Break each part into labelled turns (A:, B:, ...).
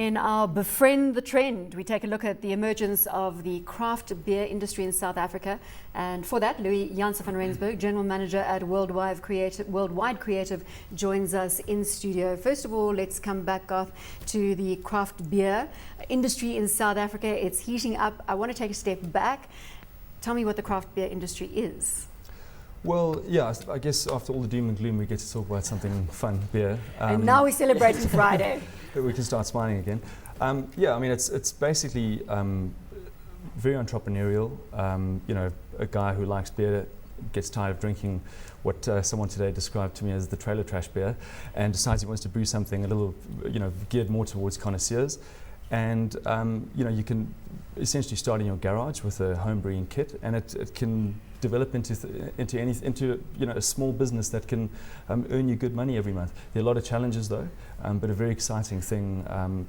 A: In our Befriend the Trend, we take a look at the emergence of the craft beer industry in South Africa. And for that, Louis Janse van Rensburg, General Manager at Worldwide Creative, joins us in studio. First of all, let's come back, Garth, to the craft beer industry in South Africa. It's heating up. I want to take a step back. Tell me what the craft beer industry is.
B: Well, yeah, I guess after all the doom and gloom, we get to talk about something fun, beer.
A: And now we're celebrating Friday.
B: We can start smiling again. Yeah, I mean, it's basically very entrepreneurial. You know, a guy who likes beer gets tired of drinking what someone today described to me as the trailer trash beer, and decides he wants to brew something a little, you know, geared more towards connoisseurs. And you know, you can essentially start in your garage with a home brewing kit, and it can develop into you know, a small business that can earn you good money every month. There are a lot of challenges though, but a very exciting thing,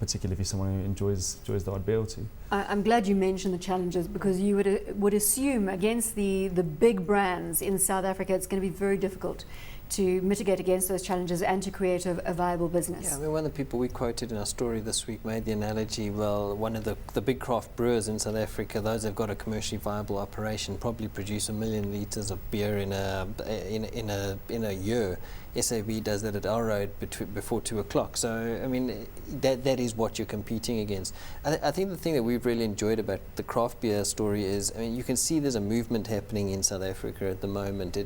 B: particularly if you're someone who enjoys the odd beer or two.
A: I'm glad you mentioned the challenges, because you would assume against the big brands in South Africa, it's going to be very difficult to mitigate against those challenges and to create a viable business.
C: Yeah, I mean, one of the people we quoted in our story this week made the analogy, well, one of the big craft brewers in South Africa, those that have got a commercially viable operation, probably produce 1 million litres of beer in a year. SAB does that at our road before 2 o'clock. So, I mean, that is what you're competing against. I think the thing that we've really enjoyed about the craft beer story is, I mean, you can see there's a movement happening in South Africa at the moment.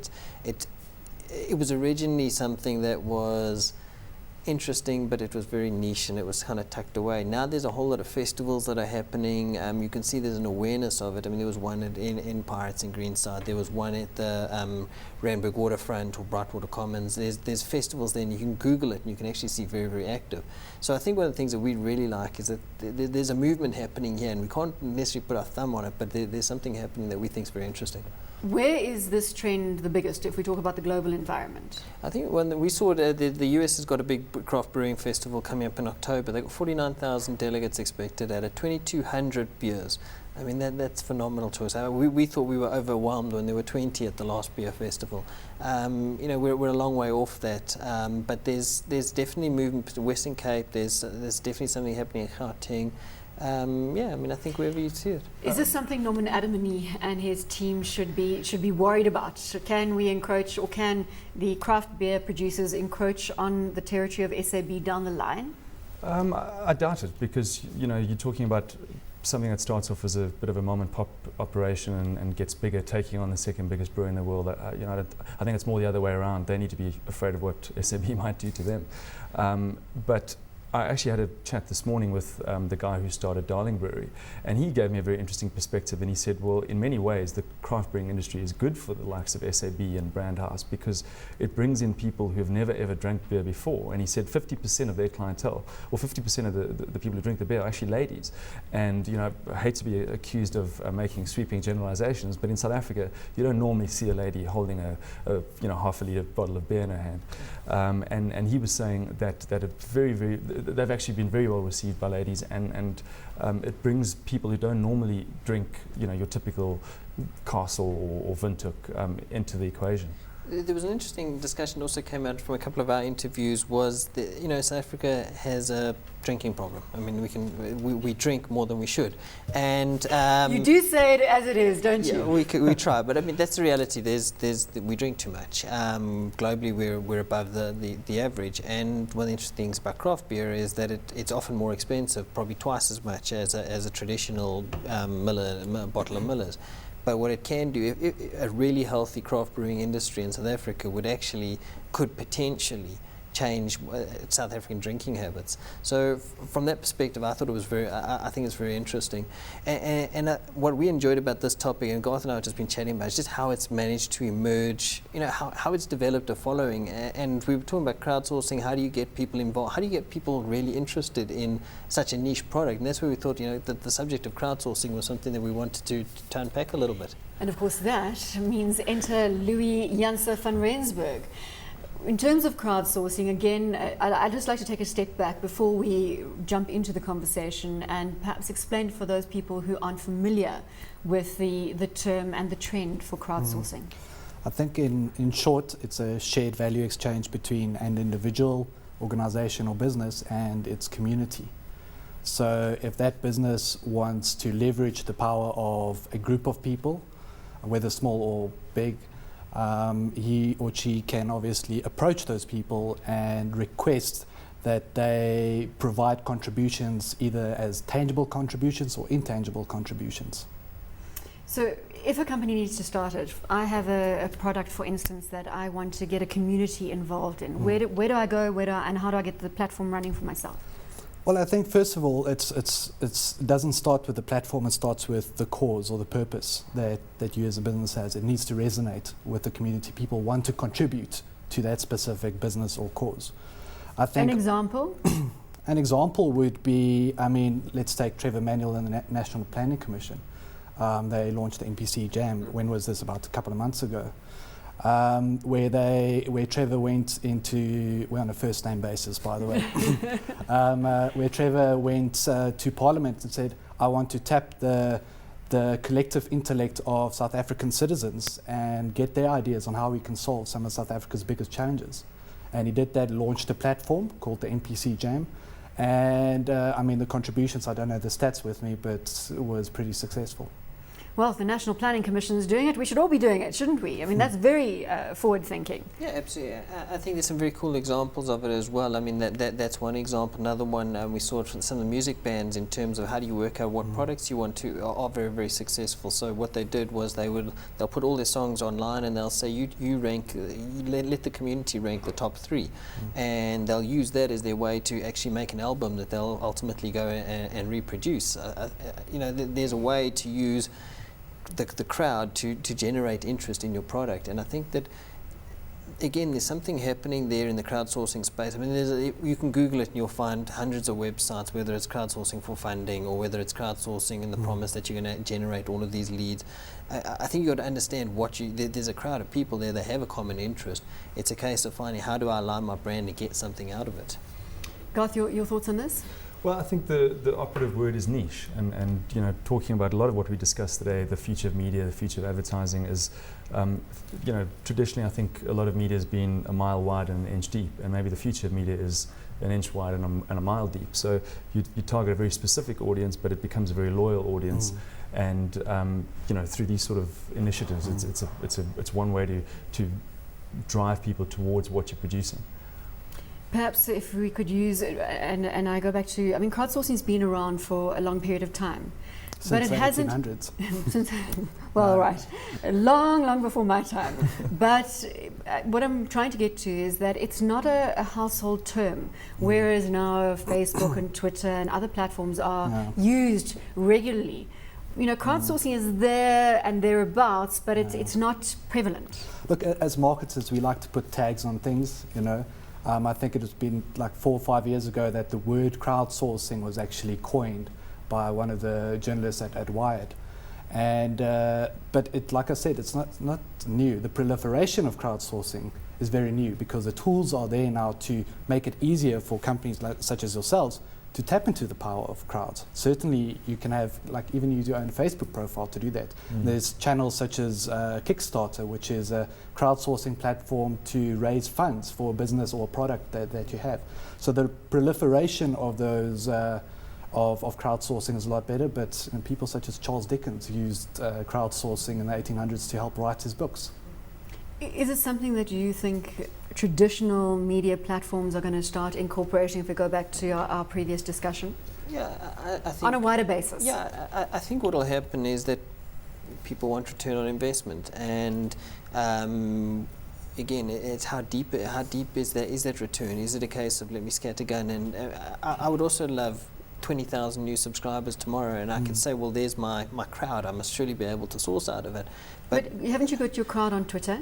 C: It was originally something that was interesting, but it was very niche and it was kind of tucked away. Now there's a whole lot of festivals that are happening. You can see there's an awareness of it. I mean, there was one in Pirates in Greenside. There was one at the Randburg Waterfront or Brightwater Commons. There's festivals there, and you can Google it and you can actually see very, very active. So I think one of the things that we really like is that there's a movement happening here, and we can't necessarily put our thumb on it, but there's something happening that we think is very interesting.
A: Where is this trend the biggest if we talk about the global environment?
C: I think when we saw the US has got a big craft brewing festival coming up in October. They've got 49,000 delegates expected at 2,200 beers. I mean, that's phenomenal to us. We thought we were overwhelmed when there were 20 at the last beer festival. You know, we're a long way off that, but there's definitely movement to the Western Cape. There's definitely something happening in Gauteng. Yeah, I mean, I think wherever you see it.
A: Is this something Norman Adamany and his team should be worried about? Can we encroach, or can the craft beer producers encroach on the territory of SAB down the line?
B: I doubt it, because, you know, you're talking about something that starts off as a bit of a mom and pop operation and gets bigger, taking on the second biggest brewer in the world. You know, I think it's more the other way around. They need to be afraid of what SAB might do to them. But I actually had a chat this morning with the guy who started Darling Brewery, and he gave me a very interesting perspective, and he said, well, in many ways the craft brewing industry is good for the likes of SAB and Brand House, because it brings in people who have never ever drank beer before. And he said 50% of their clientele, or 50% of the people who drink the beer, are actually ladies. And, you know, I hate to be accused of making sweeping generalizations, but in South Africa you don't normally see a lady holding a you know, half a litre bottle of beer in her hand. And he was saying that they've actually been very well received by ladies, and it brings people who don't normally drink, you know, your typical Castle or Windhoek into the equation.
C: There was an interesting discussion that also came out from a couple of our interviews, was that, you know, South Africa has a drinking problem. I mean, we drink more than we should, and
A: you do say it as it is, don't you?
C: Yeah, we try, but I mean, that's the reality. We drink too much. Globally, we're above the average, and one of the interesting things about craft beer is that it's often more expensive, probably twice as much as a traditional bottle of Miller's. But what it can do, a really healthy craft brewing industry in South Africa could potentially change South African drinking habits. So from that perspective, I thought it was I think it's very interesting. And what we enjoyed about this topic, and Garth and I have just been chatting about, is just how it's managed to emerge, you know, how it's developed a following. And we were talking about crowdsourcing. How do you get people involved? How do you get people really interested in such a niche product? And that's where we thought, you know, that the subject of crowdsourcing was something that we wanted to unpack a little bit.
A: And of course that means enter Louis Janse van Rensburg. In terms of crowdsourcing, again, I'd just like to take a step back before we jump into the conversation and perhaps explain for those people who aren't familiar with the term and the trend for crowdsourcing.
D: I think in short, it's a shared value exchange between an individual, organization or business and its community. So if that business wants to leverage the power of a group of people, whether small or big, he or she can obviously approach those people and request that they provide contributions, either as tangible contributions or intangible contributions.
A: So if a company needs to start it, I have a product, for instance, that I want to get a community involved in. Where do I go? And how do I get the platform running for myself?
D: Well, I think first of all, it doesn't start with the platform. It starts with the cause or the purpose that you as a business has. It needs to resonate with the community. People want to contribute to that specific business or cause. I think
A: An example?
D: An example would be, I mean, let's take Trevor Manuel and the National Planning Commission. They launched the NPC Jam. When was this? About a couple of months ago. Where Trevor went into, we're on a first name basis, by the way, where Trevor went to Parliament and said, I want to tap the collective intellect of South African citizens and get their ideas on how we can solve some of South Africa's biggest challenges. And he did that, launched a platform called the NPC Jam. And I mean, the contributions, I don't know the stats with me, but it was pretty successful.
A: Well, if the National Planning Commission is doing it, we should all be doing it, shouldn't we? I mean, that's very forward-thinking.
C: Yeah, absolutely. I think there's some very cool examples of it as well. I mean, that's one example. Another one we saw from some of the music bands in terms of how do you work out what products you want to are very, very successful. So what they did was they'll put all their songs online and they'll say you rank, let the community rank the top 3, and they'll use that as their way to actually make an album that they'll ultimately go and reproduce. You know, there's a way to use the crowd to generate interest in your product, and I think that again there's something happening there in the crowdsourcing space. I mean, you can Google it and you'll find hundreds of websites, whether it's crowdsourcing for funding or whether it's crowdsourcing in the promise that you're going to generate all of these leads. I think you've got to understand there's a crowd of people there that have a common interest. It's a case of finding how do I align my brand to get something out of it.
A: Garth, your thoughts on this?
B: Well, I think the operative word is niche, and you know, talking about a lot of what we discussed today, the future of media, the future of advertising is, you know, traditionally I think a lot of media has been a mile wide and an inch deep, and maybe the future of media is an inch wide and a mile deep. So you target a very specific audience, but it becomes a very loyal audience, and you know, through these sort of initiatives, it's one way to drive people towards what you're producing.
A: Perhaps if we could use, and I go back to, I mean, crowdsourcing's been around for a long period of time.
D: Since
A: but it
D: the
A: hasn't.
D: 1800s.
A: Well, right, long before my time. But what I'm trying to get to is that it's not a household term, whereas now Facebook and Twitter and other platforms are used regularly. You know, crowdsourcing is there and thereabouts, but it's not prevalent.
D: Look, as marketers, we like to put tags on things, you know. I think it has been like 4 or 5 years ago that the word crowdsourcing was actually coined by one of the journalists at Wired. And but it, like I said, it's not new. The proliferation of crowdsourcing is very new because the tools are there now to make it easier for companies such as yourselves to tap into the power of crowds. Certainly you can have, like, even use your own Facebook profile to do that. There's channels such as Kickstarter, which is a crowdsourcing platform to raise funds for a business or a product that you have. So the proliferation of those of crowdsourcing is a lot better, but you know, people such as Charles Dickens used crowdsourcing in the 1800s to help write his books.
A: Is it something that you think traditional media platforms are going to start incorporating if we go back to our previous discussion?
C: Yeah, I think
A: on a wider basis.
C: Yeah, I think what will happen is that people want return on investment, and again, it's how deep is that return? Is it a case of let me scattergun? And I would also love 20,000 new subscribers tomorrow, and I can say, well, there's my crowd. I must surely be able to source out of it.
A: But haven't you got your crowd on Twitter?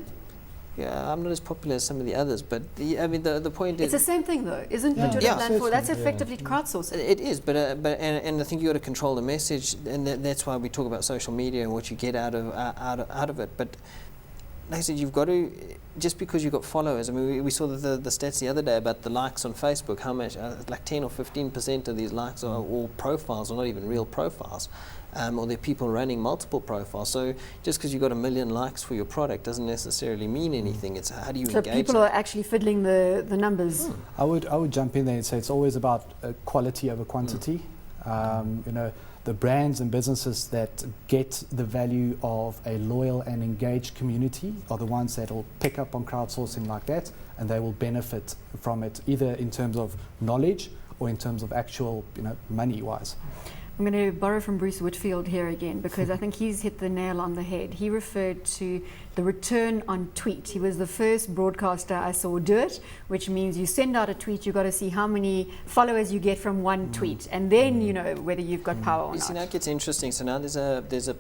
C: Yeah, I'm not as popular as some of the others, but I mean, the point is...
A: It's the same thing, though, isn't the Twitter platform? That's effectively crowdsourcing.
C: It is, but I think you've got to control the message, and that's why we talk about social media and what you get out of it. But like I said, you've got to, just because you've got followers, I mean, we saw the stats the other day about the likes on Facebook, how much, like 10 or 15% of these likes are all profiles, or not even real profiles. Or they're people running multiple profiles. So just because you've got 1 million likes for your product doesn't necessarily mean anything. It's how do you engage.
A: So people are actually fiddling the numbers.
D: I would jump in there and say it's always about quality over quantity. You know, the brands and businesses that get the value of a loyal and engaged community are the ones that will pick up on crowdsourcing like that, and they will benefit from it either in terms of knowledge or in terms of actual, you know, money-wise.
A: I'm going to borrow from Bruce Whitfield here again, because I think he's hit the nail on the head. He referred to the return on tweet. He was the first broadcaster I saw do it, which means you send out a tweet, you've got to see how many followers you get from one tweet, and then you know whether you've got power or
C: You
A: not.
C: see, now it gets interesting. So now there's a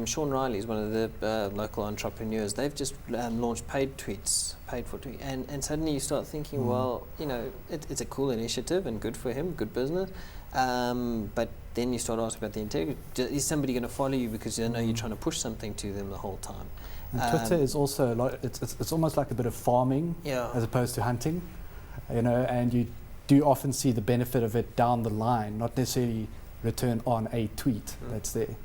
C: Sean Riley is one of the local entrepreneurs. They've just launched paid tweets, paid for tweet, and suddenly you start thinking, well, you know, it's a cool initiative and good for him, good business. But then you start asking about the integrity. Is somebody going to follow you because they know you're trying to push something to them the whole time?
D: And Twitter is also a lot, it's almost like a bit of farming as opposed to hunting, you know, and you do often see the benefit of it down the line, not necessarily return on a tweet that's there.